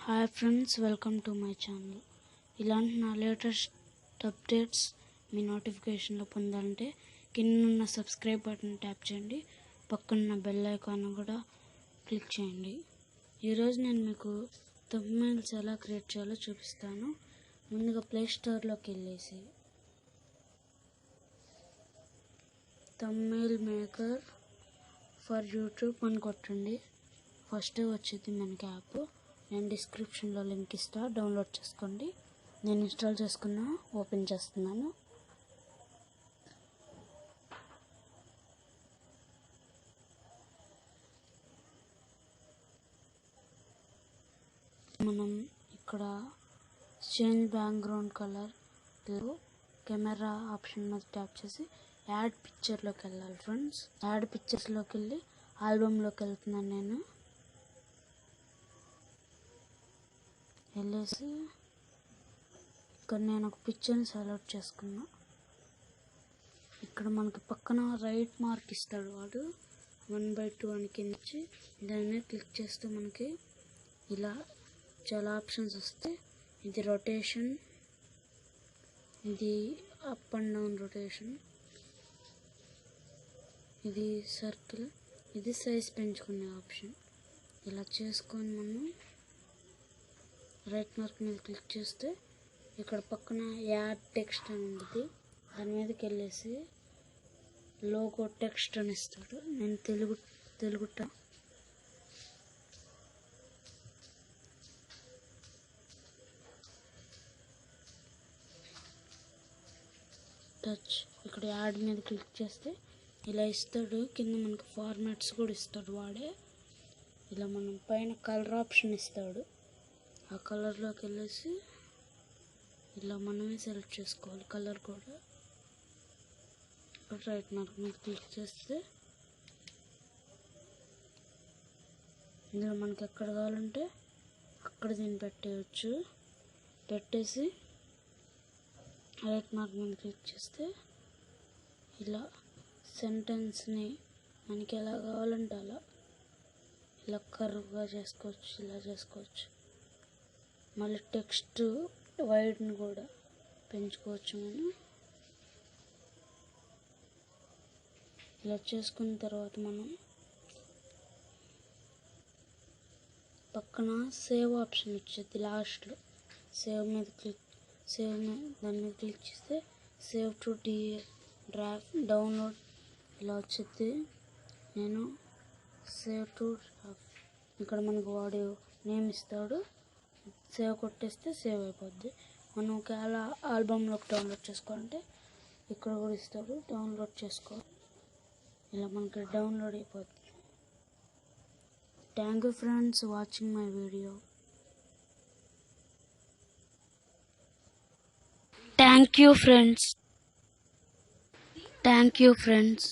Hi friends, welcome to my channel. ఇలాంటి నా latest updates మీ నోటిఫికేషన్లో పొందాలంటే కింద సబ్స్క్రైబ్ బటన్ ట్యాప్ చేయండి, పక్కన బెల్ ఐకాన్ కూడా క్లిక్ చేయండి. ఈరోజు నేను మీకు థంబ్నెయిల్స్ ఎలా క్రియేట్ చేయాలో చూపిస్తాను. ముందుగా ప్లే స్టోర్లోకి వెళ్ళేసి థంబ్నెయిల్ మేకర్ ఫర్ యూట్యూబ్ అని కొట్టండి. ఫస్ట్ వచ్చేది మనకి యాప్. నేను డిస్క్రిప్షన్లో లింక్ ఇస్తా, డౌన్లోడ్ చేసుకోండి. నేను ఇన్స్టాల్ చేసుకున్నా, ఓపెన్ చేస్తున్నాను. మనం ఇక్కడ change background colour camera option మీద ట్యాప్ చేసి యాడ్ పిక్చర్లోకి వెళ్ళాలి ఫ్రెండ్స్. యాడ్ పిక్చర్స్లోకి వెళ్ళి ఆల్బమ్లోకి వెళ్తున్నాను. నేను వెళ్ళేసి ఇక్కడ నేను ఒక పిక్చర్ని సెలెక్ట్ చేసుకున్నా. ఇక్కడ మనకి పక్కన రైట్ మార్క్ ఇస్తాడు వాడు, 1/2 అని కించి దాని మీద క్లిక్ చేస్తే మనకి ఇలా చాలా ఆప్షన్స్ వస్తాయి. ఇది రొటేషన్, ఇది అప్ అండ్ డౌన్ రొటేషన్, ఇది సర్కిల్, ఇది సైజ్ పెంచుకునే ఆప్షన్. ఇలా చేసుకొని మనం రైట్ మార్క్ మీద క్లిక్ చేస్తే ఇక్కడ పక్కన యాడ్ టెక్స్ట్ అని ఉంది, దాని మీదకి వెళ్ళేసి లోగో టెక్స్ట్ అని ఇస్తాడు. నేను తెలుగు టచ్. ఇక్కడ యాడ్ మీద క్లిక్ చేస్తే ఇలా ఇస్తాడు. కింద మనకు ఫార్మాట్స్ కూడా ఇస్తాడు వాడే. ఇలా మనం పైన కలర్ ఆప్షన్ ఇస్తాడు. ఆ కలర్లోకి వెళ్ళేసి ఇలా మనమే సెలెక్ట్ చేసుకోవాలి కలర్ కూడా. ఇక్కడ రైట్ మార్క్ మీద క్లిక్ చేస్తే ఇందులో మనకి ఎక్కడ కావాలంటే అక్కడ దీన్ని పెట్టేయచ్చు. పెట్టేసి రైట్ మార్క్ మీద క్లిక్ చేస్తే ఇలా సెంటెన్స్ని మనకి ఎలా కావాలంటే అలా ఇలా కర్వ్గా చేసుకోవచ్చు, ఇలా చేసుకోవచ్చు. మళ్ళీ టెక్స్ట్ వైడ్ని కూడా పెంచుకోవచ్చు మనం. ఇలా చేసుకున్న తర్వాత మనం పక్కన సేవ్ ఆప్షన్ వచ్చేది లాస్ట్లో. దాని మీద క్లిక్ చేస్తే సేవ్ టు డ్రాఫ్ట్ డౌన్లోడ్ ఇలా వచ్చేది. నేను సేవ్ టు డ్రాఫ్ట్, ఇక్కడ మనకు వాడు నేమ్ ఇస్తాడు. సేవ్ కొట్టేస్తే సేవ్ అయిపోద్ది. మనం ఒకవేళ ఆల్బమ్లోకి డౌన్లోడ్ చేసుకోవాలంటే ఇక్కడ కూడా ఇస్తాడు, డౌన్లోడ్ చేసుకో. ఇలా మనకి డౌన్లోడ్ అయిపోద్ది. Thank you friends watching my video. Thank you friends.